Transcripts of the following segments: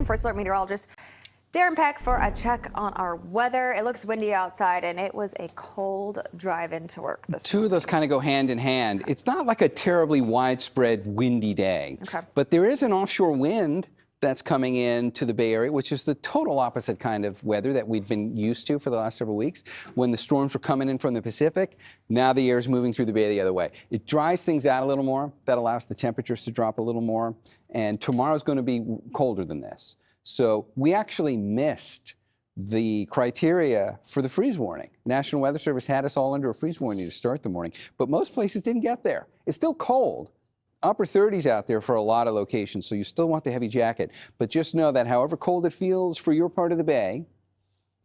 First Alert meteorologist Darren Peck for a check on our weather. It looks windy outside, and it was a cold drive into work this Two of those kind of go hand in hand. It's not like a terribly widespread windy day, but there is an offshore wind that's coming in to the Bay Area, which is the total opposite kind of weather that we've been used to for the last several weeks. When the storms were coming in from the Pacific, now the air is moving through the Bay the other way. It dries things out a little more. That allows the temperatures to drop a little more. And tomorrow's going to be colder than this. So we actually missed the criteria for the freeze warning. National Weather Service had us all under a freeze warning to start the morning, but most places didn't get there. It's still cold. Upper 30s out there for a lot of locations, so you still want the heavy jacket. But just know that however cold it feels for your part of the bay,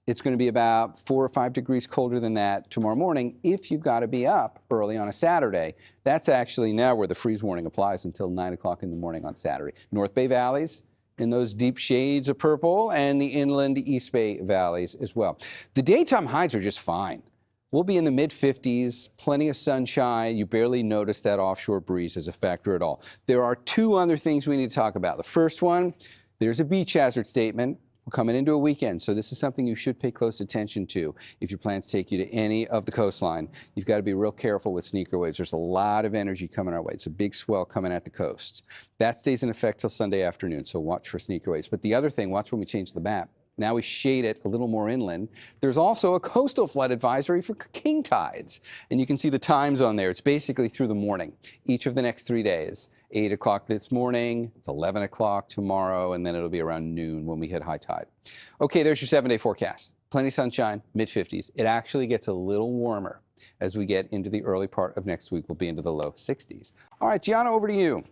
it's going to be about 4 or 5 degrees colder than that tomorrow morning if you've got to be up early on a Saturday. That's actually now where the freeze warning applies until 9 o'clock in the morning on Saturday. North Bay valleys in those deep shades of purple, and the inland East Bay valleys as well. The daytime highs are just fine. We'll be in the mid-50s, plenty of sunshine. You barely notice that offshore breeze as a factor at all. There are two other things we need to talk about. The first one, there's a beach hazard statement. We're coming into a weekend, so this is something you should pay close attention to if your plans take you to any of the coastline. You've got to be real careful with sneaker waves. There's a lot of energy coming our way. It's a big swell coming at the coast. That stays in effect till Sunday afternoon, so watch for sneaker waves. But the other thing, watch when we change the map. Now we shade it a little more inland. There's also a coastal flood advisory for king tides. And you can see the times on there. It's basically through the morning, each of the next 3 days. 8 o'clock this morning, it's 11 o'clock tomorrow, and then it'll be around noon when we hit high tide. Okay, there's your 7-day forecast. Plenty of sunshine, mid-50s. It actually gets a little warmer as we get into the early part of next week. We'll be into the low 60s. All right, Gianna, over to you.